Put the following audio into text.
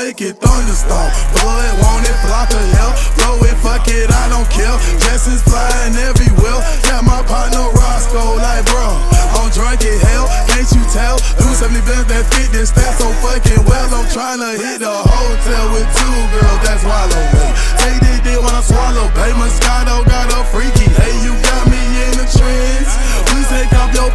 make it thunderstorm. Blood, want it, flock of hell. Blow it, fuck it, I don't care. Blessings flying everywhere. Got my partner Roscoe like, bro, I'm drunk as hell. Can't you tell? Do 70 bands that fit this stat so fucking well. I'm tryna hit the hotel with 2